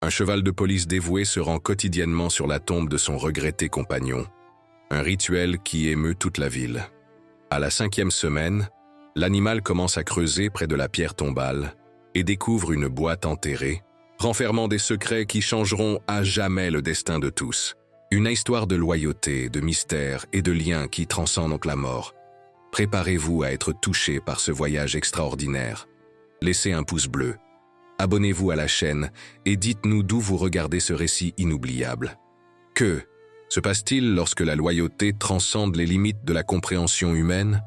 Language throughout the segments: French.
Un cheval de police dévoué se rend quotidiennement sur la tombe de son regretté compagnon. Un rituel qui émeut toute la ville. À la 5e semaine, l'animal commence à creuser près de la pierre tombale et découvre une boîte enterrée, renfermant des secrets qui changeront à jamais le destin de tous. Une histoire de loyauté, de mystère et de liens qui transcendent donc la mort. Préparez-vous à être touché par ce voyage extraordinaire. Laissez un pouce bleu. Abonnez-vous à la chaîne et dites-nous d'où vous regardez ce récit inoubliable. Que se passe-t-il lorsque la loyauté transcende les limites de la compréhension humaine?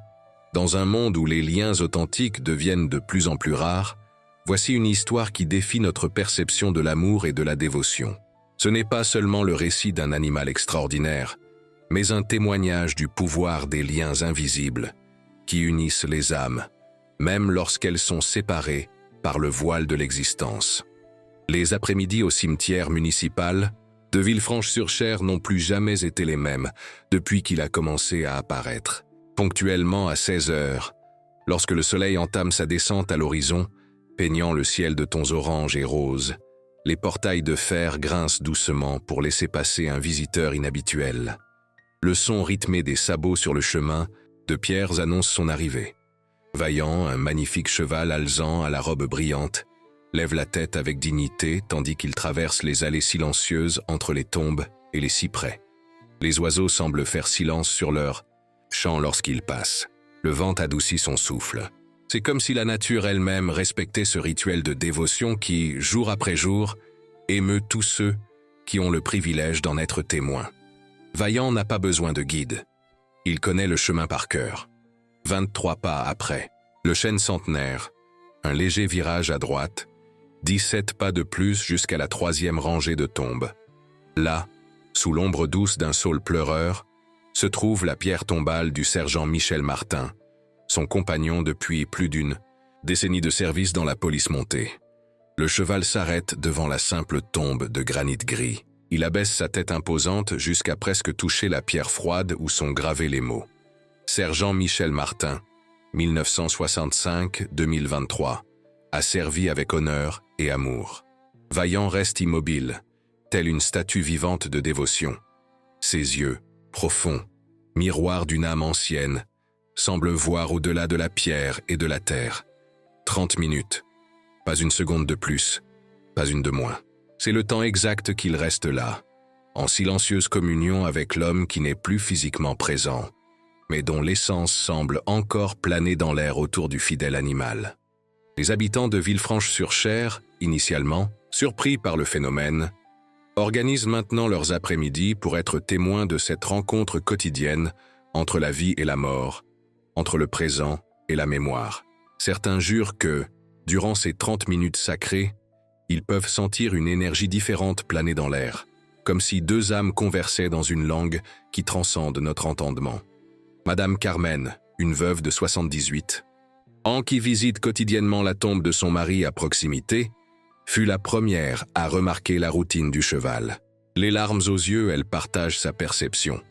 Dans un monde où les liens authentiques deviennent de plus en plus rares, voici une histoire qui défie notre perception de l'amour et de la dévotion. Ce n'est pas seulement le récit d'un animal extraordinaire, mais un témoignage du pouvoir des liens invisibles qui unissent les âmes, même lorsqu'elles sont séparées par le voile de l'existence. Les après-midi au cimetière municipal de Villefranche-sur-Cher n'ont plus jamais été les mêmes depuis qu'il a commencé à apparaître. Ponctuellement à 16 heures, lorsque le soleil entame sa descente à l'horizon, peignant le ciel de tons orange et rose, les portails de fer grincent doucement pour laisser passer un visiteur inhabituel. Le son rythmé des sabots sur le chemin de pierres annonce son arrivée. Vaillant, un magnifique cheval alezan à la robe brillante, lève la tête avec dignité tandis qu'il traverse les allées silencieuses entre les tombes et les cyprès. Les oiseaux semblent faire silence sur leur chant lorsqu'il passe. Le vent adoucit son souffle. C'est comme si la nature elle-même respectait ce rituel de dévotion qui, jour après jour, émeut tous ceux qui ont le privilège d'en être témoins. Vaillant n'a pas besoin de guide. Il connaît le chemin par cœur. 23 pas après, le chêne centenaire, un léger virage à droite, 17 pas de plus jusqu'à la 3e rangée de tombes. Là, sous l'ombre douce d'un saule pleureur, se trouve la pierre tombale du sergent Michel Martin, son compagnon depuis plus d'une décennie de service dans la police montée. Le cheval s'arrête devant la simple tombe de granit gris. Il abaisse sa tête imposante jusqu'à presque toucher la pierre froide où sont gravés les mots. Sergent Michel Martin, 1965-2023, a servi avec honneur et amour. Vaillant reste immobile, telle une statue vivante de dévotion. Ses yeux, profonds, miroir d'une âme ancienne, semblent voir au-delà de la pierre et de la terre. 30 minutes, pas une seconde de plus, pas une de moins. C'est le temps exact qu'il reste là, en silencieuse communion avec l'homme qui n'est plus physiquement présent, mais dont l'essence semble encore planer dans l'air autour du fidèle animal. Les habitants de Villefranche-sur-Cher, initialement, surpris par le phénomène, organisent maintenant leurs après-midi pour être témoins de cette rencontre quotidienne entre la vie et la mort, entre le présent et la mémoire. Certains jurent que, durant ces 30 minutes sacrées, ils peuvent sentir une énergie différente planer dans l'air, comme si deux âmes conversaient dans une langue qui transcende notre entendement. Madame Carmen, une veuve de 78 ans qui visite quotidiennement la tombe de son mari à proximité, fut la première à remarquer la routine du cheval. Les larmes aux yeux, elle partage sa perception.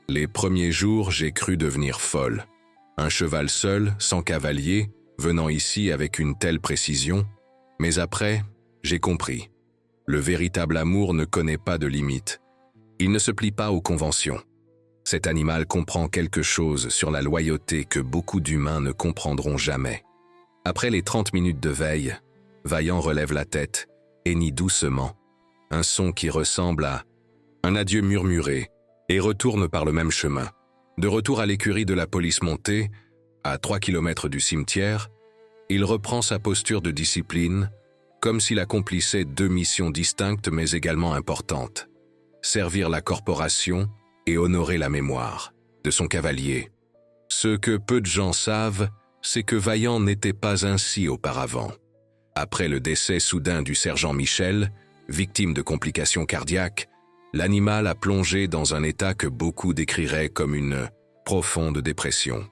Les premiers jours, j'ai cru devenir folle. Un cheval seul, sans cavalier, venant ici avec une telle précision, mais après, j'ai compris. Le véritable amour ne connaît pas de limites. Il ne se plie pas aux conventions. Cet animal comprend quelque chose sur la loyauté que beaucoup d'humains ne comprendront jamais. Après les 30 minutes de veille, Vaillant relève la tête, hennit doucement, un son qui ressemble à un adieu murmuré, et retourne par le même chemin. De retour à l'écurie de la police montée, à 3 kilomètres du cimetière, il reprend sa posture de discipline, comme s'il accomplissait 2 missions distinctes mais également importantes. Servir la corporation et honorer la mémoire de son cavalier. Ce que peu de gens savent, c'est que Vaillant n'était pas ainsi auparavant. Après le décès soudain du sergent Michel, victime de complications cardiaques, l'animal a plongé dans un état que beaucoup décriraient comme une profonde dépression.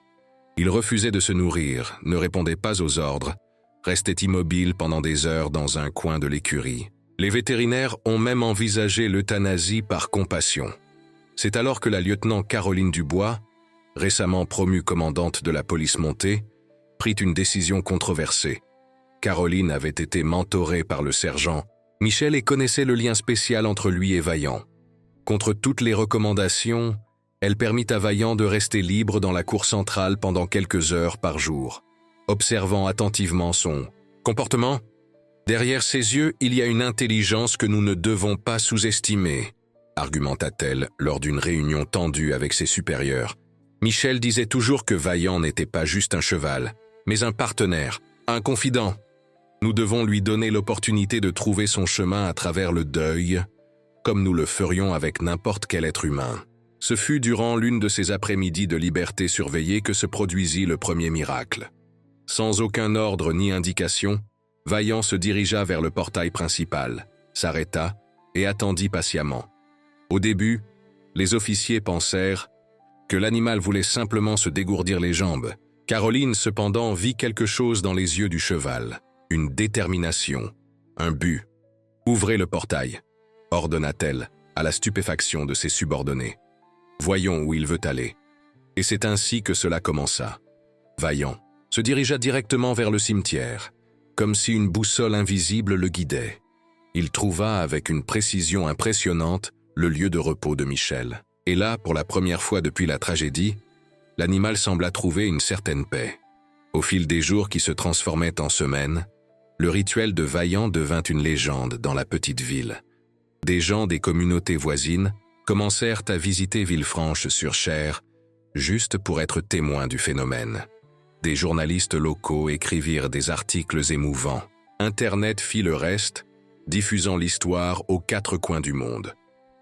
Il refusait de se nourrir, ne répondait pas aux ordres, restait immobile pendant des heures dans un coin de l'écurie. Les vétérinaires ont même envisagé l'euthanasie par compassion. C'est alors que la lieutenant Caroline Dubois, récemment promue commandante de la police montée, prit une décision controversée. Caroline avait été mentorée par le sergent Michel connaissait le lien spécial entre lui et Vaillant. Contre toutes les recommandations, elle permit à Vaillant de rester libre dans la cour centrale pendant quelques heures par jour, observant attentivement son comportement. Derrière ses yeux, il y a une intelligence que nous ne devons pas sous-estimer, argumenta-t-elle lors d'une réunion tendue avec ses supérieurs. Michel disait toujours que Vaillant n'était pas juste un cheval, mais un partenaire, un confident. Nous devons lui donner l'opportunité de trouver son chemin à travers le deuil, comme nous le ferions avec n'importe quel être humain. Ce fut durant l'une de ces après-midi de liberté surveillée que se produisit le premier miracle. Sans aucun ordre ni indication, Vaillant se dirigea vers le portail principal, s'arrêta et attendit patiemment. Au début, les officiers pensèrent que l'animal voulait simplement se dégourdir les jambes. Caroline, cependant, vit quelque chose dans les yeux du cheval, une détermination, un but. « Ouvrez le portail », ordonna-t-elle, à la stupéfaction de ses subordonnés. « Voyons où il veut aller. » Et c'est ainsi que cela commença. Vaillant se dirigea directement vers le cimetière, comme si une boussole invisible le guidait. Il trouva avec une précision impressionnante le lieu de repos de Michel. Et là, pour la première fois depuis la tragédie, l'animal sembla trouver une certaine paix. Au fil des jours qui se transformaient en semaines, le rituel de Vaillant devint une légende dans la petite ville. Des gens des communautés voisines commencèrent à visiter Villefranche-sur-Cher juste pour être témoins du phénomène. Des journalistes locaux écrivirent des articles émouvants. Internet fit le reste, diffusant l'histoire aux quatre coins du monde.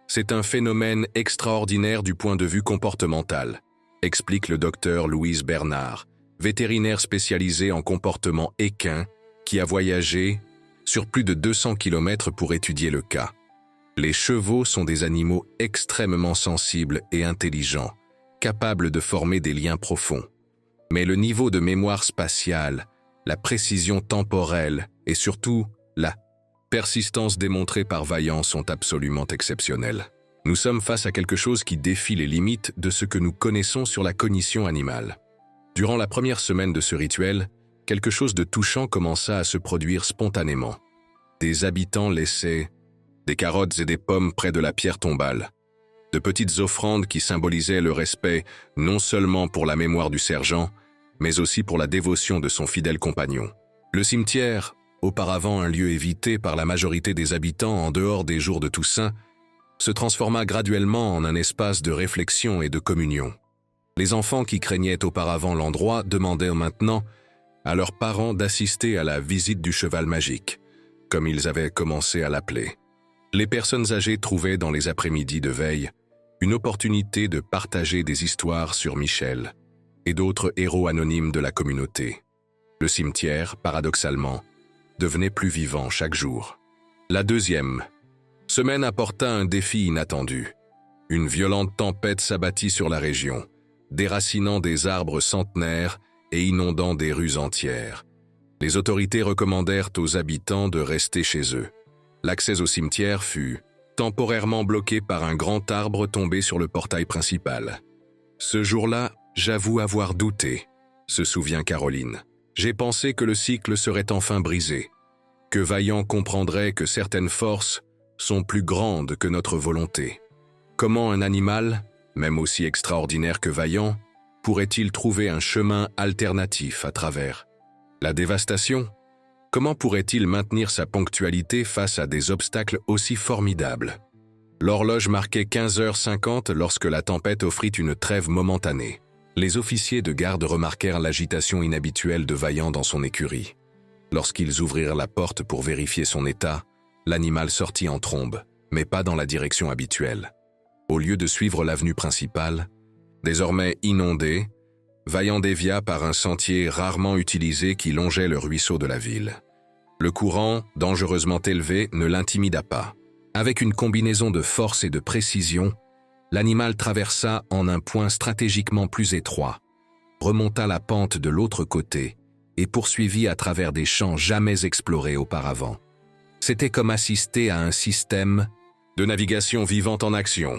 C'est un phénomène extraordinaire du point de vue comportemental, explique le docteur Louise Bernard, vétérinaire spécialisé en comportement équin, qui a voyagé sur plus de 200 km pour étudier le cas. Les chevaux sont des animaux extrêmement sensibles et intelligents, capables de former des liens profonds. Mais le niveau de mémoire spatiale, la précision temporelle et surtout la persistance démontrée par Vaillant sont absolument exceptionnelles. Nous sommes face à quelque chose qui défie les limites de ce que nous connaissons sur la cognition animale. Durant la première semaine de ce rituel, quelque chose de touchant commença à se produire spontanément. Des habitants laissaient des carottes et des pommes près de la pierre tombale, de petites offrandes qui symbolisaient le respect non seulement pour la mémoire du sergent, mais aussi pour la dévotion de son fidèle compagnon. Le cimetière, auparavant un lieu évité par la majorité des habitants en dehors des jours de Toussaint, se transforma graduellement en un espace de réflexion et de communion. Les enfants qui craignaient auparavant l'endroit demandaient maintenant à leurs parents d'assister à la visite du cheval magique, comme ils avaient commencé à l'appeler. Les personnes âgées trouvaient dans les après-midi de veille une opportunité de partager des histoires sur Michel et d'autres héros anonymes de la communauté. Le cimetière, paradoxalement, devenait plus vivant chaque jour. La deuxième semaine apporta un défi inattendu. Une violente tempête s'abattit sur la région, déracinant des arbres centenaires et inondant des rues entières. Les autorités recommandèrent aux habitants de rester chez eux. L'accès au cimetière fut temporairement bloqué par un grand arbre tombé sur le portail principal. Ce jour-là, j'avoue avoir douté, se souvient Caroline. J'ai pensé que le cycle serait enfin brisé, que Vaillant comprendrait que certaines forces sont plus grandes que notre volonté. Comment un animal, même aussi extraordinaire que Vaillant, pourrait-il trouver un chemin alternatif à travers la dévastation? Comment pourrait-il maintenir sa ponctualité face à des obstacles aussi formidables? L'horloge marquait 15h50 lorsque la tempête offrit une trêve momentanée. Les officiers de garde remarquèrent l'agitation inhabituelle de Vaillant dans son écurie. Lorsqu'ils ouvrirent la porte pour vérifier son état, l'animal sortit en trombe, mais pas dans la direction habituelle. Au lieu de suivre l'avenue principale, désormais inondée, Vaillant dévia par un sentier rarement utilisé qui longeait le ruisseau de la ville. Le courant, dangereusement élevé, ne l'intimida pas. Avec une combinaison de force et de précision, l'animal traversa en un point stratégiquement plus étroit, remonta la pente de l'autre côté et poursuivit à travers des champs jamais explorés auparavant. C'était comme assister à un système de navigation vivante en action,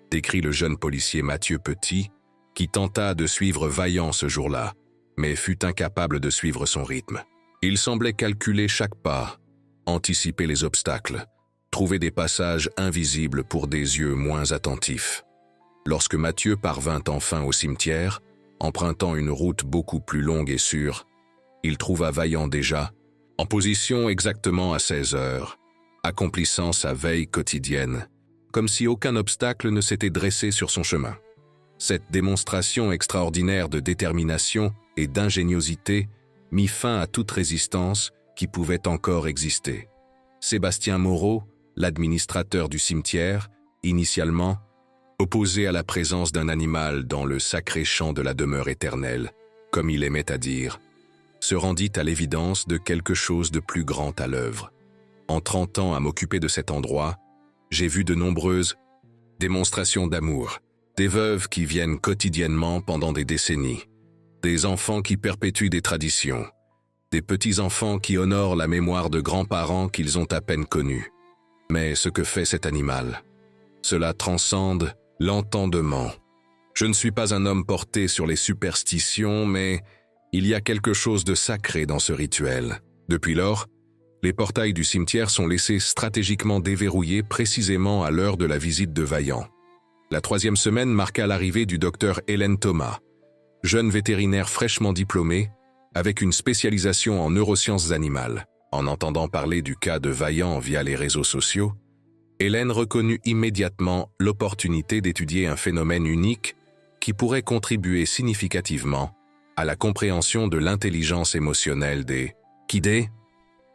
décrit le jeune policier Mathieu Petit, qui tenta de suivre Vaillant ce jour-là, mais fut incapable de suivre son rythme. Il semblait calculer chaque pas, anticiper les obstacles, trouver des passages invisibles pour des yeux moins attentifs. Lorsque Mathieu parvint enfin au cimetière, empruntant une route beaucoup plus longue et sûre, il trouva Vaillant déjà, en position exactement à 16 heures, accomplissant sa veille quotidienne, comme si aucun obstacle ne s'était dressé sur son chemin. Cette démonstration extraordinaire de détermination et d'ingéniosité mit fin à toute résistance qui pouvait encore exister. Sébastien Moreau, l'administrateur du cimetière, initialement, opposé à la présence d'un animal dans le sacré champ de la demeure éternelle, comme il aimait à dire, se rendit à l'évidence de quelque chose de plus grand à l'œuvre. En 30 ans à m'occuper de cet endroit, j'ai vu de nombreuses démonstrations d'amour, des veuves qui viennent quotidiennement pendant des décennies, des enfants qui perpétuent des traditions, des petits-enfants qui honorent la mémoire de grands-parents qu'ils ont à peine connus. Mais ce que fait cet animal, cela transcende l'entendement. Je ne suis pas un homme porté sur les superstitions, mais il y a quelque chose de sacré dans ce rituel. Depuis lors, les portails du cimetière sont laissés stratégiquement déverrouillés précisément à l'heure de la visite de Vaillant. La 3e semaine marqua l'arrivée du docteur Hélène Thomas, jeune vétérinaire fraîchement diplômée, avec une spécialisation en neurosciences animales. En entendant parler du cas de Vaillant via les réseaux sociaux, Hélène reconnut immédiatement l'opportunité d'étudier un phénomène unique qui pourrait contribuer significativement à la compréhension de l'intelligence émotionnelle des Kidés.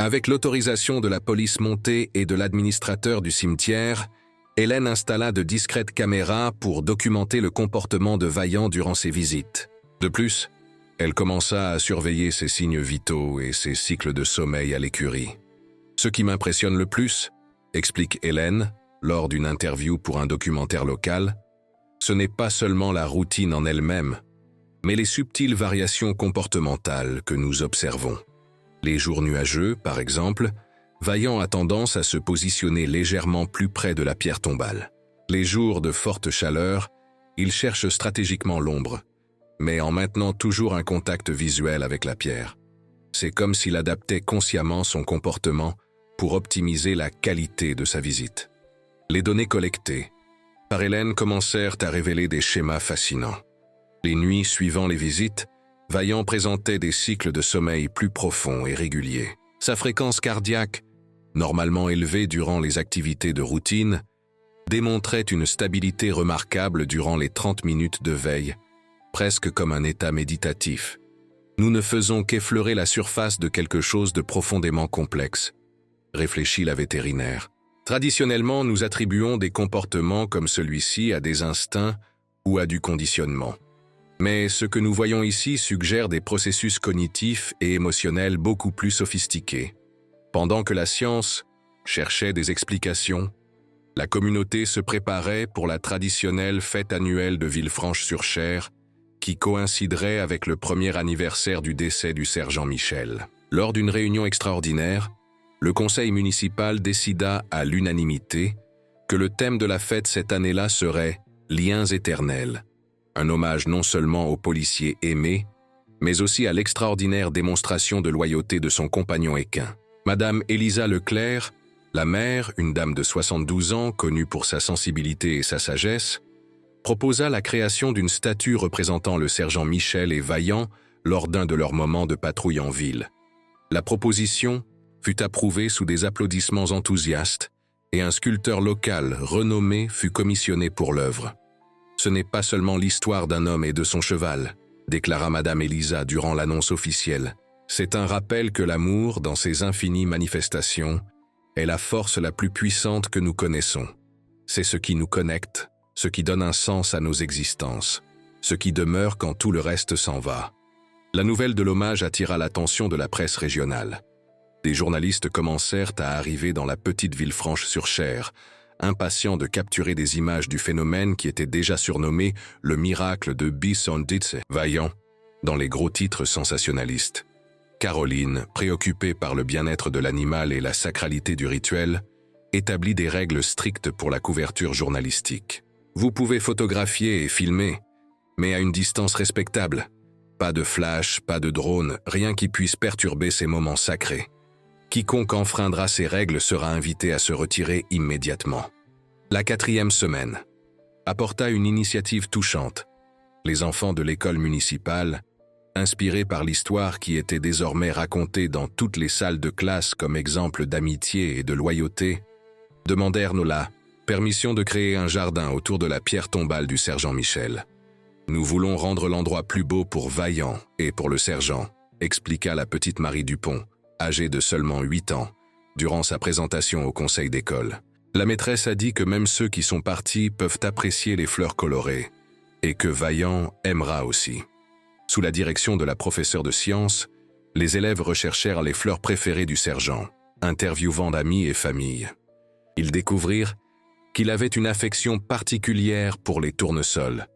Avec l'autorisation de la police montée et de l'administrateur du cimetière, Hélène installa de discrètes caméras pour documenter le comportement de Vaillant durant ses visites. De plus, elle commença à surveiller ses signes vitaux et ses cycles de sommeil à l'écurie. Ce qui m'impressionne le plus, explique Hélène, lors d'une interview pour un documentaire local, ce n'est pas seulement la routine en elle-même, mais les subtiles variations comportementales que nous observons. Les jours nuageux, par exemple, Vaillant a tendance à se positionner légèrement plus près de la pierre tombale. Les jours de forte chaleur, il cherche stratégiquement l'ombre, mais en maintenant toujours un contact visuel avec la pierre. C'est comme s'il adaptait consciemment son comportement pour optimiser la qualité de sa visite. Les données collectées par Hélène commencèrent à révéler des schémas fascinants. Les nuits suivant les visites, Vaillant présentait des cycles de sommeil plus profonds et réguliers. Sa fréquence cardiaque, normalement élevée durant les activités de routine, démontrait une stabilité remarquable durant les 30 minutes de veille, presque comme un état méditatif. Nous ne faisons qu'effleurer la surface de quelque chose de profondément complexe, réfléchit la vétérinaire. Traditionnellement, nous attribuons des comportements comme celui-ci à des instincts ou à du conditionnement. Mais ce que nous voyons ici suggère des processus cognitifs et émotionnels beaucoup plus sophistiqués. Pendant que la science cherchait des explications, la communauté se préparait pour la traditionnelle fête annuelle de Villefranche-sur-Cher, qui coïnciderait avec le premier anniversaire du décès du sergent Michel. Lors d'une réunion extraordinaire, le conseil municipal décida à l'unanimité que le thème de la fête cette année-là serait « Liens éternels », un hommage non seulement au policier aimé, mais aussi à l'extraordinaire démonstration de loyauté de son compagnon équin. Madame Élisa Leclerc, la mère, une dame de 72 ans, connue pour sa sensibilité et sa sagesse, proposa la création d'une statue représentant le sergent Michel et Vaillant lors d'un de leurs moments de patrouille en ville. La proposition fut approuvée sous des applaudissements enthousiastes et un sculpteur local renommé fut commissionné pour l'œuvre. Ce n'est pas seulement l'histoire d'un homme et de son cheval, déclara Madame Élisa durant l'annonce officielle. C'est un rappel que l'amour, dans ses infinies manifestations, est la force la plus puissante que nous connaissons. C'est ce qui nous connecte, ce qui donne un sens à nos existences, ce qui demeure quand tout le reste s'en va. La nouvelle de l'hommage attira l'attention de la presse régionale. Des journalistes commencèrent à arriver dans la petite Villefranche-sur-Cher, impatients de capturer des images du phénomène qui était déjà surnommé le miracle de Bissonditze. Vaillant, dans les gros titres sensationnalistes. Caroline, préoccupée par le bien-être de l'animal et la sacralité du rituel, établit des règles strictes pour la couverture journalistique. Vous pouvez photographier et filmer, mais à une distance respectable. Pas de flash, pas de drone, rien qui puisse perturber ces moments sacrés. Quiconque enfreindra ces règles sera invité à se retirer immédiatement. La 4e semaine apporta une initiative touchante. Les enfants de l'école municipale, inspirés par l'histoire qui était désormais racontée dans toutes les salles de classe comme exemple d'amitié et de loyauté, demandèrent la permission de créer un jardin autour de la pierre tombale du sergent Michel. « Nous voulons rendre l'endroit plus beau pour Vaillant et pour le sergent », expliqua la petite Marie Dupont, âgée de seulement 8 ans, durant sa présentation au conseil d'école. La maîtresse a dit que même ceux qui sont partis peuvent apprécier les fleurs colorées, et que Vaillant aimera aussi. Sous la direction de la professeure de sciences, les élèves recherchèrent les fleurs préférées du sergent, interviewant amis et familles. Ils découvrirent qu'il avait une affection particulière pour les tournesols,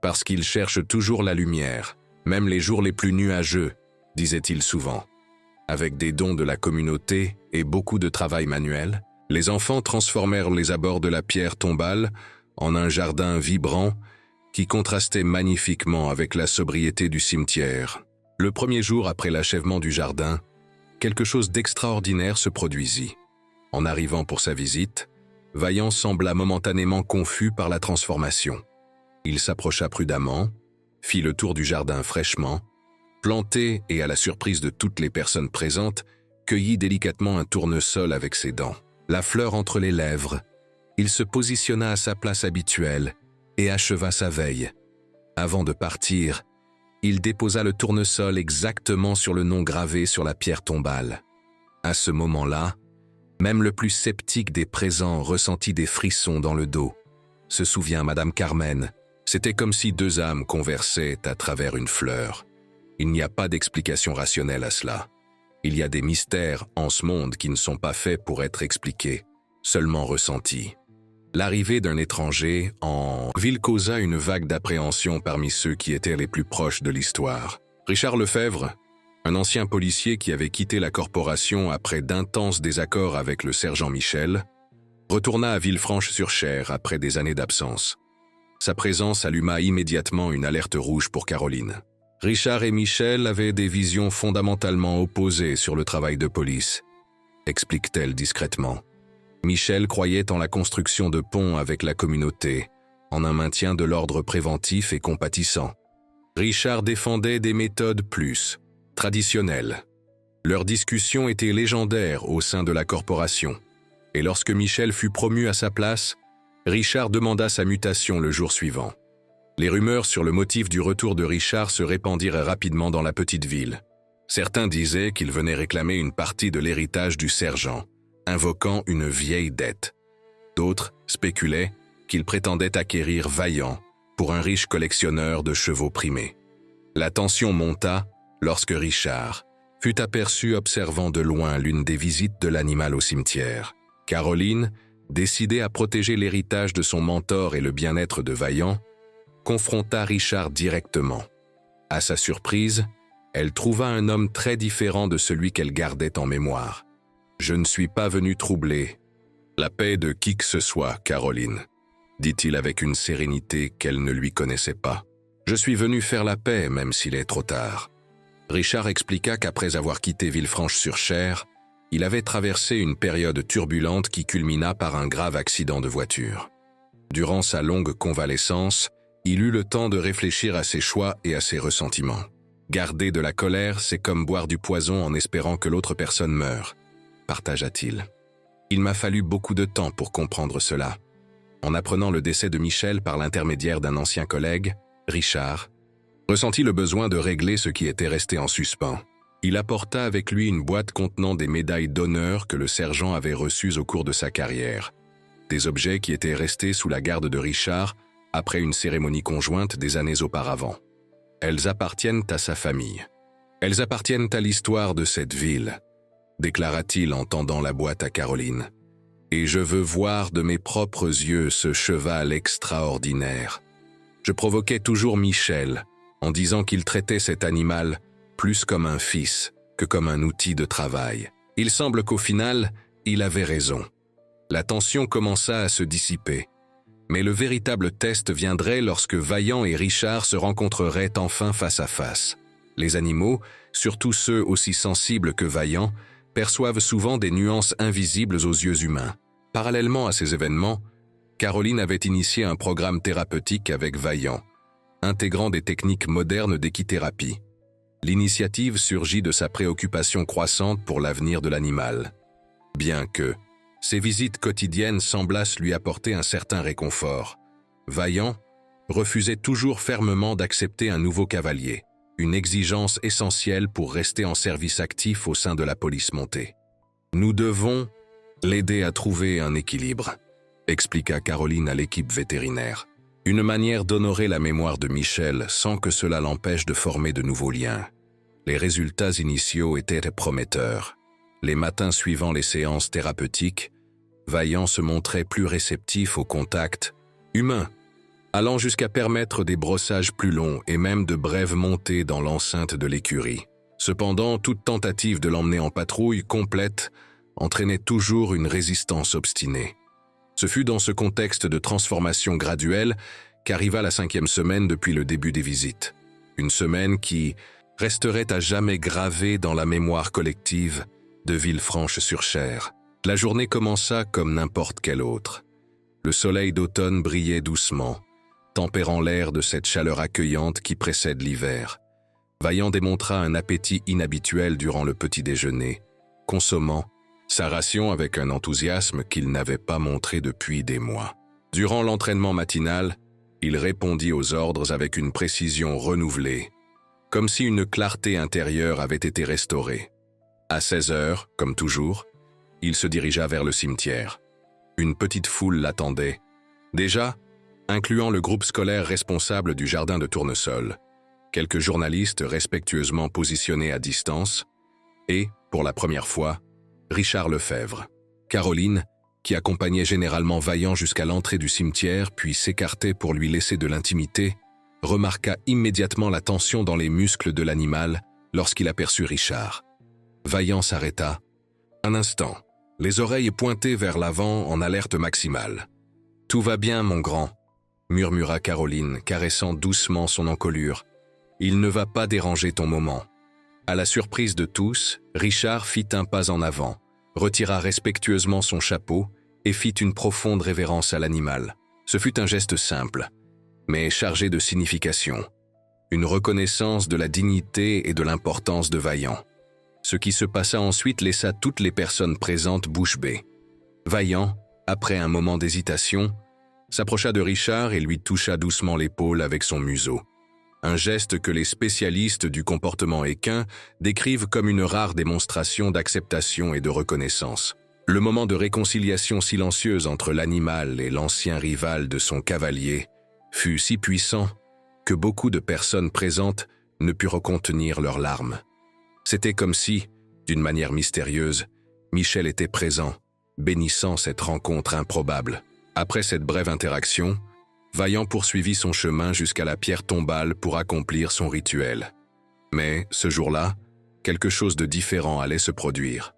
parce qu'il cherche toujours la lumière, même les jours les plus nuageux, disait-il souvent. Avec des dons de la communauté et beaucoup de travail manuel, les enfants transformèrent les abords de la pierre tombale en un jardin vibrant qui contrastait magnifiquement avec la sobriété du cimetière. Le premier jour après l'achèvement du jardin, quelque chose d'extraordinaire se produisit. En arrivant pour sa visite, Vaillant sembla momentanément confus par la transformation. Il s'approcha prudemment, fit le tour du jardin fraîchement, planté et à la surprise de toutes les personnes présentes, cueillit délicatement un tournesol avec ses dents. La fleur entre les lèvres, il se positionna à sa place habituelle et acheva sa veille. Avant de partir, il déposa le tournesol exactement sur le nom gravé sur la pierre tombale. À ce moment-là, même le plus sceptique des présents ressentit des frissons dans le dos. Se souvient Madame Carmen, c'était comme si deux âmes conversaient à travers une fleur. Il n'y a pas d'explication rationnelle à cela. Il y a des mystères en ce monde qui ne sont pas faits pour être expliqués, seulement ressentis. L'arrivée d'un étranger en ville causa une vague d'appréhension parmi ceux qui étaient les plus proches de l'histoire. Richard Lefebvre, un ancien policier qui avait quitté la corporation après d'intenses désaccords avec le sergent Michel, retourna à Villefranche-sur-Cher après des années d'absence. Sa présence alluma immédiatement une alerte rouge pour Caroline. Richard et Michel avaient des visions fondamentalement opposées sur le travail de police, explique-t-elle discrètement. Michel croyait en la construction de ponts avec la communauté, en un maintien de l'ordre préventif et compatissant. Richard défendait des méthodes plus traditionnelles. Leur discussion était légendaire au sein de la corporation, et lorsque Michel fut promu à sa place, Richard demanda sa mutation le jour suivant. Les rumeurs sur le motif du retour de Richard se répandirent rapidement dans la petite ville. Certains disaient qu'il venait réclamer une partie de l'héritage du sergent, invoquant une vieille dette. D'autres spéculaient qu'il prétendait acquérir Vaillant pour un riche collectionneur de chevaux primés. La tension monta lorsque Richard fut aperçu observant de loin l'une des visites de l'animal au cimetière. Caroline, décidée à protéger l'héritage de son mentor et le bien-être de Vaillant, confronta Richard directement. À sa surprise, elle trouva un homme très différent de celui qu'elle gardait en mémoire. « Je ne suis pas venu troubler la paix de qui que ce soit, Caroline, » dit-il avec une sérénité qu'elle ne lui connaissait pas. « Je suis venu faire la paix, même s'il est trop tard. » Richard expliqua qu'après avoir quitté Villefranche-sur-Cher, il avait traversé une période turbulente qui culmina par un grave accident de voiture. Durant sa longue convalescence, il eut le temps de réfléchir à ses choix et à ses ressentiments. Garder de la colère, c'est comme boire du poison en espérant que l'autre personne meure, partagea-t-il. Il m'a fallu beaucoup de temps pour comprendre cela. En apprenant le décès de Michel par l'intermédiaire d'un ancien collègue, Richard ressentit le besoin de régler ce qui était resté en suspens. Il apporta avec lui une boîte contenant des médailles d'honneur que le sergent avait reçues au cours de sa carrière. Des objets qui étaient restés sous la garde de Richard après une cérémonie conjointe des années auparavant. Elles appartiennent à sa famille. Elles appartiennent à l'histoire de cette ville, déclara-t-il en tendant la boîte à Caroline. Et je veux voir de mes propres yeux ce cheval extraordinaire. Je provoquais toujours Michel en disant qu'il traitait cet animal plus comme un fils que comme un outil de travail. Il semble qu'au final, il avait raison. La tension commença à se dissiper. Mais le véritable test viendrait lorsque Vaillant et Richard se rencontreraient enfin face à face. Les animaux, surtout ceux aussi sensibles que Vaillant, perçoivent souvent des nuances invisibles aux yeux humains. Parallèlement à ces événements, Caroline avait initié un programme thérapeutique avec Vaillant, intégrant des techniques modernes d'équithérapie. L'initiative surgit de sa préoccupation croissante pour l'avenir de l'animal. Bien que ses visites quotidiennes semblassent lui apporter un certain réconfort, Vaillant refusait toujours fermement d'accepter un nouveau cavalier, une exigence essentielle pour rester en service actif au sein de la police montée. « Nous devons l'aider à trouver un équilibre », expliqua Caroline à l'équipe vétérinaire. Une manière d'honorer la mémoire de Michel sans que cela l'empêche de former de nouveaux liens. Les résultats initiaux étaient prometteurs. Les matins suivant les séances thérapeutiques, Vaillant se montrait plus réceptif au contact humain, allant jusqu'à permettre des brossages plus longs et même de brèves montées dans l'enceinte de l'écurie. Cependant, toute tentative de l'emmener en patrouille complète entraînait toujours une résistance obstinée. Ce fut dans ce contexte de transformation graduelle qu'arriva la 5e semaine depuis le début des visites. Une semaine qui resterait à jamais gravée dans la mémoire collective de Villefranche-sur-Cher. La journée commença comme n'importe quelle autre. Le soleil d'automne brillait doucement, tempérant l'air de cette chaleur accueillante qui précède l'hiver. Vaillant démontra un appétit inhabituel durant le petit déjeuner, consommant sa ration avec un enthousiasme qu'il n'avait pas montré depuis des mois. Durant l'entraînement matinal, il répondit aux ordres avec une précision renouvelée, comme si une clarté intérieure avait été restaurée. À 16 heures, comme toujours, il se dirigea vers le cimetière. Une petite foule l'attendait, déjà, incluant le groupe scolaire responsable du jardin de Tournesol, quelques journalistes respectueusement positionnés à distance, et, pour la première fois, Richard Lefebvre. Caroline, qui accompagnait généralement Vaillant jusqu'à l'entrée du cimetière puis s'écartait pour lui laisser de l'intimité, remarqua immédiatement la tension dans les muscles de l'animal lorsqu'il aperçut Richard. Vaillant s'arrêta. Un instant, les oreilles pointées vers l'avant en alerte maximale. « Tout va bien, mon grand », murmura Caroline, caressant doucement son encolure. « Il ne va pas déranger ton moment. » À la surprise de tous, Richard fit un pas en avant, retira respectueusement son chapeau et fit une profonde révérence à l'animal. Ce fut un geste simple, mais chargé de signification. Une reconnaissance de la dignité et de l'importance de Vaillant. Ce qui se passa ensuite laissa toutes les personnes présentes bouche bée. Vaillant, après un moment d'hésitation, s'approcha de Richard et lui toucha doucement l'épaule avec son museau. Un geste que les spécialistes du comportement équin décrivent comme une rare démonstration d'acceptation et de reconnaissance. Le moment de réconciliation silencieuse entre l'animal et l'ancien rival de son cavalier fut si puissant que beaucoup de personnes présentes ne purent contenir leurs larmes. C'était comme si, d'une manière mystérieuse, Michel était présent, bénissant cette rencontre improbable. Après cette brève interaction, Vaillant poursuivit son chemin jusqu'à la pierre tombale pour accomplir son rituel. Mais, ce jour-là, quelque chose de différent allait se produire.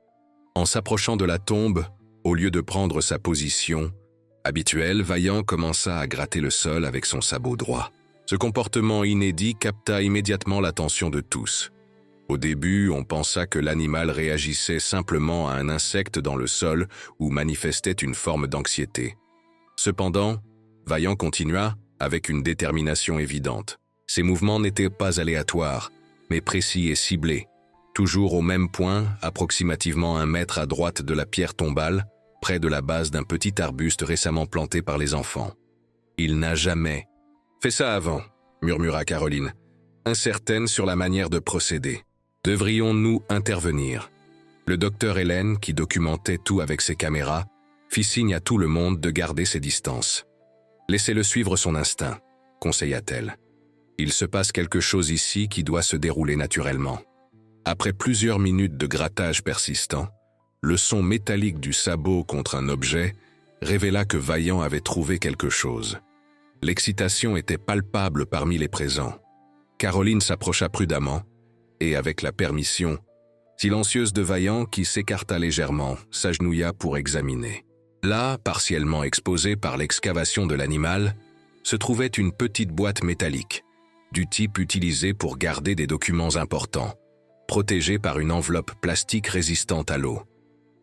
En s'approchant de la tombe, au lieu de prendre sa position habituelle, Vaillant commença à gratter le sol avec son sabot droit. Ce comportement inédit capta immédiatement l'attention de tous. Au début, on pensa que l'animal réagissait simplement à un insecte dans le sol ou manifestait une forme d'anxiété. Cependant, Vaillant continua avec une détermination évidente. Ses mouvements n'étaient pas aléatoires, mais précis et ciblés, toujours au même point, approximativement 1 mètre à droite de la pierre tombale, près de la base d'un petit arbuste récemment planté par les enfants. « Il n'a jamais fait ça avant », murmura Caroline, incertaine sur la manière de procéder. « Devrions-nous intervenir ?» Le docteur Hélène, qui documentait tout avec ses caméras, fit signe à tout le monde de garder ses distances. « Laissez-le suivre son instinct », conseilla-t-elle. « Il se passe quelque chose ici qui doit se dérouler naturellement. » Après plusieurs minutes de grattage persistant, le son métallique du sabot contre un objet révéla que Vaillant avait trouvé quelque chose. L'excitation était palpable parmi les présents. Caroline s'approcha prudemment et, avec la permission silencieuse de Vaillant qui s'écarta légèrement, s'agenouilla pour examiner. Là, partiellement exposée par l'excavation de l'animal, se trouvait une petite boîte métallique, du type utilisé pour garder des documents importants. protégé par une enveloppe plastique résistante à l'eau.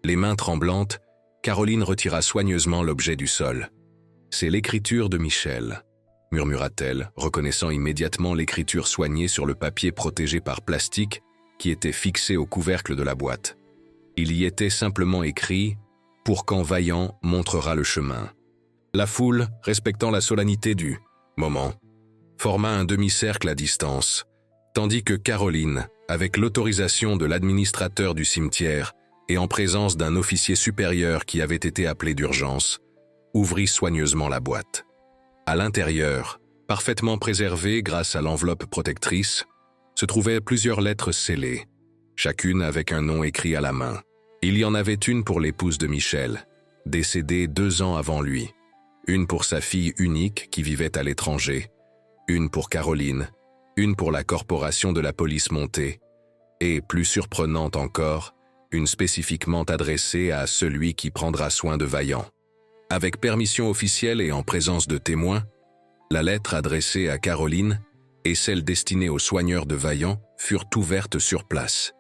Les mains tremblantes, Caroline retira soigneusement l'objet du sol. « C'est l'écriture de Michel », murmura-t-elle, reconnaissant immédiatement l'écriture soignée sur le papier protégé par plastique qui était fixé au couvercle de la boîte. Il y était simplement écrit « Pour quand Vaillant montrera le chemin ». La foule, respectant la solennité du moment, forma un demi-cercle à distance, tandis que Caroline, avec l'autorisation de l'administrateur du cimetière et en présence d'un officier supérieur qui avait été appelé d'urgence, ouvrit soigneusement la boîte. À l'intérieur, parfaitement préservée grâce à l'enveloppe protectrice, se trouvaient plusieurs lettres scellées, chacune avec un nom écrit à la main. Il y en avait une pour l'épouse de Michel, décédée 2 ans avant lui, une pour sa fille unique qui vivait à l'étranger, une pour Caroline, une pour la corporation de la police montée, et, plus surprenante encore, une spécifiquement adressée à celui qui prendra soin de Vaillant. Avec permission officielle et en présence de témoins, la lettre adressée à Caroline et celle destinée aux soigneurs de Vaillant furent ouvertes sur place.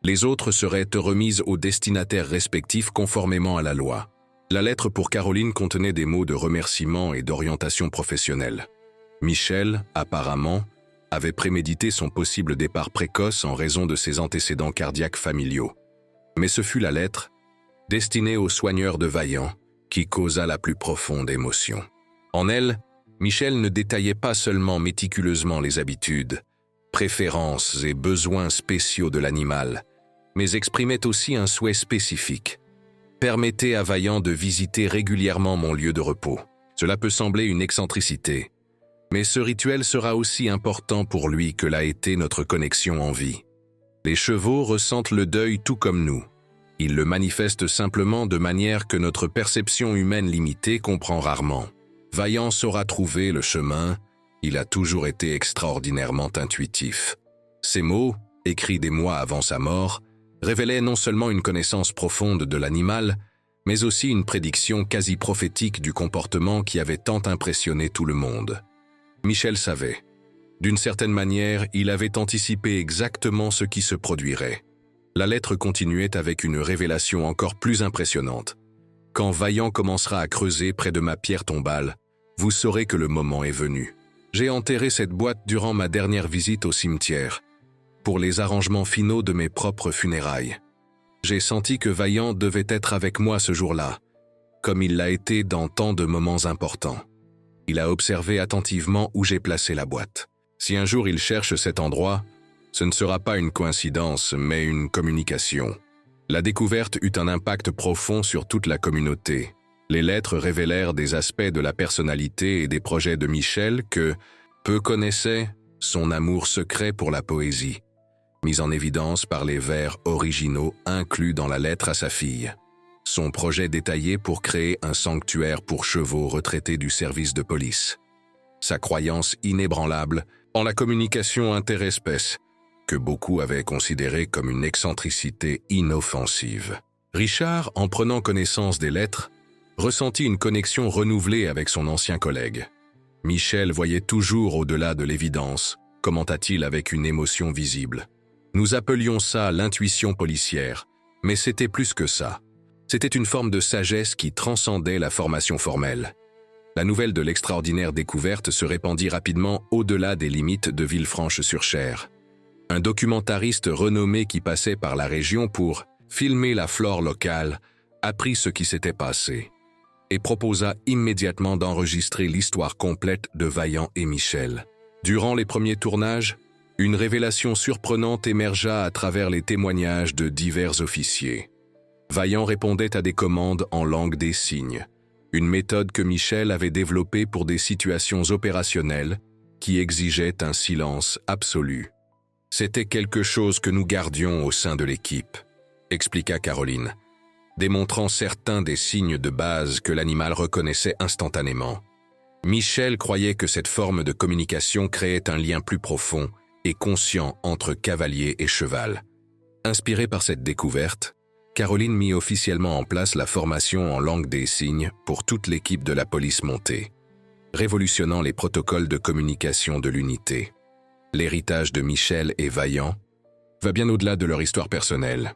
Les autres seraient remises aux destinataires respectifs conformément à la loi. La lettre pour Caroline contenait des mots de remerciement et d'orientation professionnelle. Michel, apparemment, avait prémédité son possible départ précoce en raison de ses antécédents cardiaques familiaux. Mais ce fut la lettre, destinée aux soigneurs de Vaillant, qui causa la plus profonde émotion. En elle, Michel ne détaillait pas seulement méticuleusement les habitudes, préférences et besoins spéciaux de l'animal, mais exprimait aussi un souhait spécifique. « Permettez à Vaillant de visiter régulièrement mon lieu de repos. » Cela peut sembler une excentricité, mais ce rituel sera aussi important pour lui que l'a été notre connexion en vie. Les chevaux ressentent le deuil tout comme nous. Ils le manifestent simplement de manière que notre perception humaine limitée comprend rarement. Vaillant saura trouver le chemin, il a toujours été extraordinairement intuitif. Ces mots, écrits des mois avant sa mort, révélaient non seulement une connaissance profonde de l'animal, mais aussi une prédiction quasi prophétique du comportement qui avait tant impressionné tout le monde. Michel savait. D'une certaine manière, il avait anticipé exactement ce qui se produirait. La lettre continuait avec une révélation encore plus impressionnante. « Quand Vaillant commencera à creuser près de ma pierre tombale, vous saurez que le moment est venu. J'ai enterré cette boîte durant ma dernière visite au cimetière, pour les arrangements finaux de mes propres funérailles. J'ai senti que Vaillant devait être avec moi ce jour-là, comme il l'a été dans tant de moments importants. Il a observé attentivement où j'ai placé la boîte. Si un jour il cherche cet endroit, ce ne sera pas une coïncidence, mais une communication. » La découverte eut un impact profond sur toute la communauté. Les lettres révélèrent des aspects de la personnalité et des projets de Michel que peu connaissaient, son amour secret pour la poésie, mis en évidence par les vers originaux inclus dans la lettre à sa fille. Son projet détaillé pour créer un sanctuaire pour chevaux retraités du service de police. Sa croyance inébranlable en la communication interespèces, que beaucoup avaient considérée comme une excentricité inoffensive. Richard, en prenant connaissance des lettres, ressentit une connexion renouvelée avec son ancien collègue. Michel voyait toujours au-delà de l'évidence, commenta-t-il avec une émotion visible. Nous appelions ça l'intuition policière, mais c'était plus que ça. C'était une forme de sagesse qui transcendait la formation formelle. La nouvelle de l'extraordinaire découverte se répandit rapidement au-delà des limites de Villefranche-sur-Cher. Un documentariste renommé qui passait par la région pour filmer la flore locale apprit ce qui s'était passé et proposa immédiatement d'enregistrer l'histoire complète de Vaillant et Michel. Durant les premiers tournages, une révélation surprenante émergea à travers les témoignages de divers officiers. Vaillant répondait à des commandes en langue des signes, une méthode que Michel avait développée pour des situations opérationnelles qui exigeaient un silence absolu. C'était quelque chose que nous gardions au sein de l'équipe, expliqua Caroline, démontrant certains des signes de base que l'animal reconnaissait instantanément. Michel croyait que cette forme de communication créait un lien plus profond et conscient entre cavalier et cheval. Inspirée par cette découverte, Caroline mit officiellement en place la formation en langue des signes pour toute l'équipe de la police montée, révolutionnant les protocoles de communication de l'unité. L'héritage de Michel et Vaillant, va bien au-delà de leur histoire personnelle,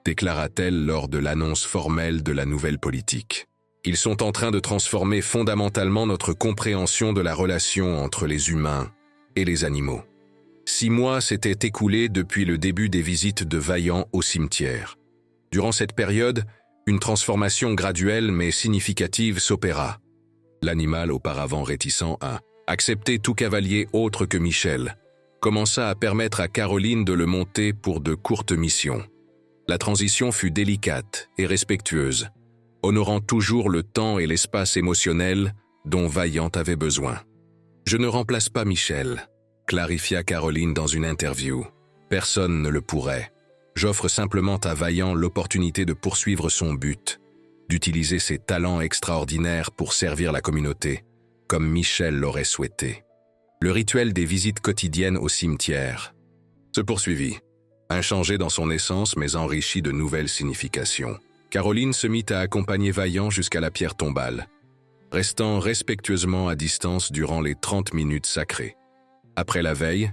déclara-t-elle lors de l'annonce formelle de la nouvelle politique. Ils sont en train de transformer fondamentalement notre compréhension de la relation entre les humains et les animaux. 6 mois s'étaient écoulés depuis le début des visites de Vaillant au cimetière. Durant cette période, une transformation graduelle mais significative s'opéra. L'animal, auparavant réticent à accepter tout cavalier autre que Michel, commença à permettre à Caroline de le monter pour de courtes missions. La transition fut délicate et respectueuse, honorant toujours le temps et l'espace émotionnel dont Vaillant avait besoin. « Je ne remplace pas Michel », clarifia Caroline dans une interview. « Personne ne le pourrait. J'offre simplement à Vaillant l'opportunité de poursuivre son but, d'utiliser ses talents extraordinaires pour servir la communauté, comme Michel l'aurait souhaité. » Le rituel des visites quotidiennes au cimetière se poursuivit, inchangé dans son essence mais enrichi de nouvelles significations. Caroline se mit à accompagner Vaillant jusqu'à la pierre tombale, restant respectueusement à distance durant les 30 minutes sacrées. Après la veille,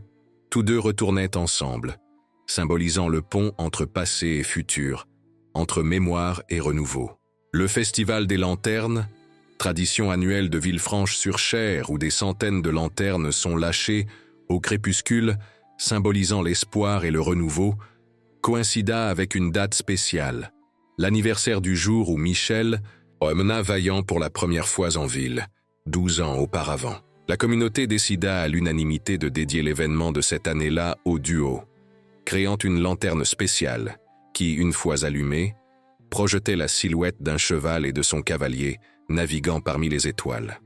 tous deux retournaient ensemble, symbolisant le pont entre passé et futur, entre mémoire et renouveau. Le Festival des Lanternes, tradition annuelle de Villefranche-sur-Cher où des centaines de lanternes sont lâchées au crépuscule, symbolisant l'espoir et le renouveau, coïncida avec une date spéciale, l'anniversaire du jour où Michel emmena Vaillant pour la première fois en ville, 12 ans auparavant. La communauté décida à l'unanimité de dédier l'événement de cette année-là au duo, créant une lanterne spéciale qui, une fois allumée, projetait la silhouette d'un cheval et de son cavalier naviguant parmi les étoiles.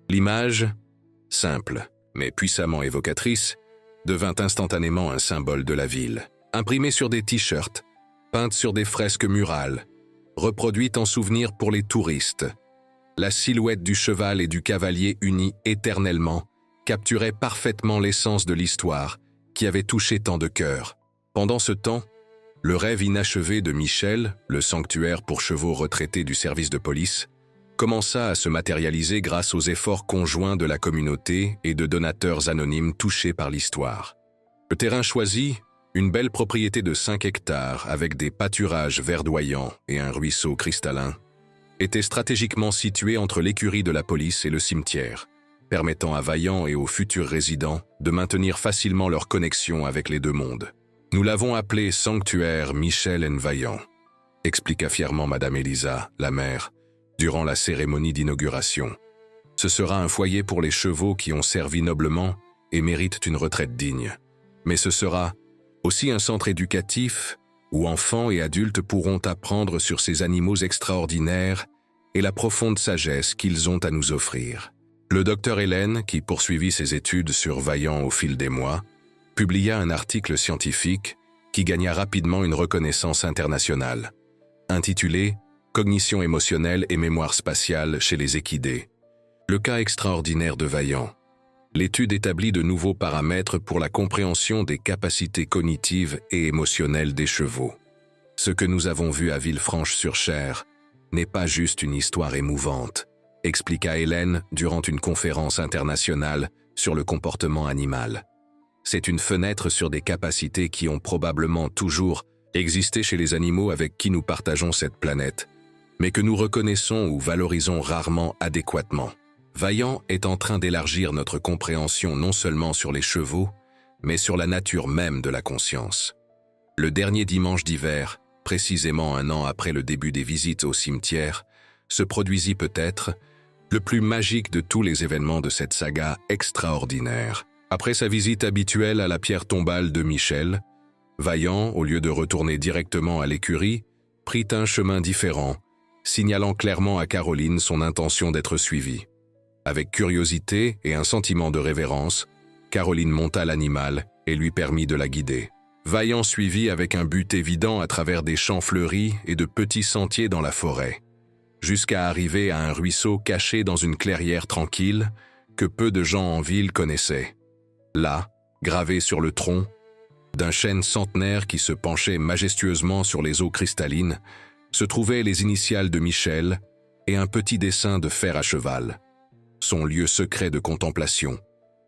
L'image, simple mais puissamment évocatrice, devint instantanément un symbole de la ville. Imprimée sur des t-shirts, peinte sur des fresques murales, reproduite en souvenir pour les touristes, la silhouette du cheval et du cavalier unis éternellement capturait parfaitement l'essence de l'histoire qui avait touché tant de cœurs. Pendant ce temps, le rêve inachevé de Michel, le sanctuaire pour chevaux retraités du service de police, commença à se matérialiser grâce aux efforts conjoints de la communauté et de donateurs anonymes touchés par l'histoire. Le terrain choisi, une belle propriété de 5 hectares avec des pâturages verdoyants et un ruisseau cristallin, était stratégiquement situé entre l'écurie de la police et le cimetière, permettant à Vaillant et aux futurs résidents de maintenir facilement leur connexion avec les deux mondes. « Nous l'avons appelé Sanctuaire Michel and Vaillant », expliqua fièrement Madame Elisa, la mère, durant la cérémonie d'inauguration. « Ce sera un foyer pour les chevaux qui ont servi noblement et méritent une retraite digne. Mais ce sera aussi un centre éducatif où enfants et adultes pourront apprendre sur ces animaux extraordinaires et la profonde sagesse qu'ils ont à nous offrir. » Le docteur Hélène, qui poursuivit ses études sur Vaillant au fil des mois, publia un article scientifique qui gagna rapidement une reconnaissance internationale, intitulé « Cognition émotionnelle et mémoire spatiale chez les équidés. Le cas extraordinaire de Vaillant. L'étude établit de nouveaux paramètres pour la compréhension des capacités cognitives et émotionnelles des chevaux. Ce que nous avons vu à Villefranche-sur-Cher n'est pas juste une histoire émouvante, expliqua Hélène durant une conférence internationale sur le comportement animal. C'est une fenêtre sur des capacités qui ont probablement toujours existé chez les animaux avec qui nous partageons cette planète, mais que nous reconnaissons ou valorisons rarement adéquatement. Vaillant est en train d'élargir notre compréhension non seulement sur les chevaux, mais sur la nature même de la conscience. Le dernier dimanche d'hiver, précisément 1 an après le début des visites au cimetière, se produisit peut-être le plus magique de tous les événements de cette saga extraordinaire. Après sa visite habituelle à la pierre tombale de Michel, Vaillant, au lieu de retourner directement à l'écurie, prit un chemin différent, signalant clairement à Caroline son intention d'être suivie. Avec curiosité et un sentiment de révérence, Caroline monta l'animal et lui permit de la guider. Vaillant suivit avec un but évident à travers des champs fleuris et de petits sentiers dans la forêt, jusqu'à arriver à un ruisseau caché dans une clairière tranquille que peu de gens en ville connaissaient. Là, gravé sur le tronc d'un chêne centenaire qui se penchait majestueusement sur les eaux cristallines, se trouvaient les initiales de Michel et un petit dessin de fer à cheval. Son lieu secret de contemplation,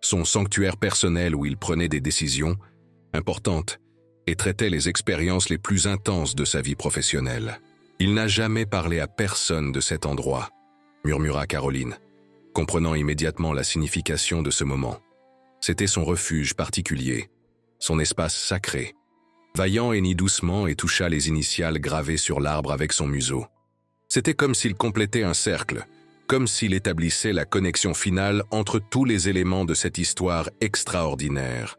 son sanctuaire personnel où il prenait des décisions importantes et traitait les expériences les plus intenses de sa vie professionnelle. « Il n'a jamais parlé à personne de cet endroit », murmura Caroline, comprenant immédiatement la signification de ce moment. C'était son refuge particulier, son espace sacré. Vaillant hennit doucement et toucha les initiales gravées sur l'arbre avec son museau. C'était comme s'il complétait un cercle, comme s'il établissait la connexion finale entre tous les éléments de cette histoire extraordinaire.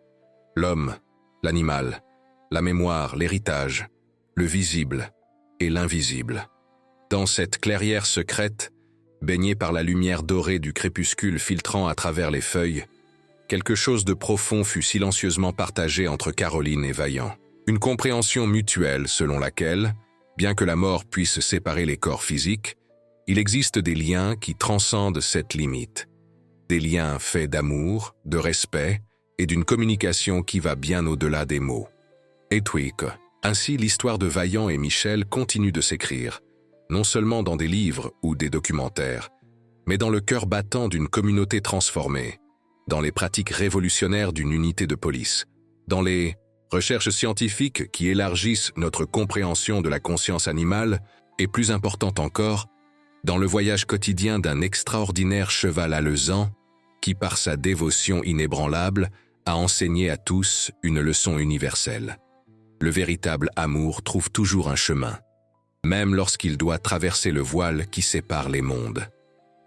L'homme, l'animal, la mémoire, l'héritage, le visible et l'invisible. Dans cette clairière secrète, baignée par la lumière dorée du crépuscule filtrant à travers les feuilles, quelque chose de profond fut silencieusement partagé entre Caroline et Vaillant. Une compréhension mutuelle selon laquelle, bien que la mort puisse séparer les corps physiques, il existe des liens qui transcendent cette limite. Des liens faits d'amour, de respect et d'une communication qui va bien au-delà des mots. Etuik. Ainsi, l'histoire de Vaillant et Michel continue de s'écrire, non seulement dans des livres ou des documentaires, mais dans le cœur battant d'une communauté transformée, dans les pratiques révolutionnaires d'une unité de police, dans les recherches scientifiques qui élargissent notre compréhension de la conscience animale et, plus important encore, dans le voyage quotidien d'un extraordinaire cheval alezan qui, par sa dévotion inébranlable, a enseigné à tous une leçon universelle. Le véritable amour trouve toujours un chemin, même lorsqu'il doit traverser le voile qui sépare les mondes.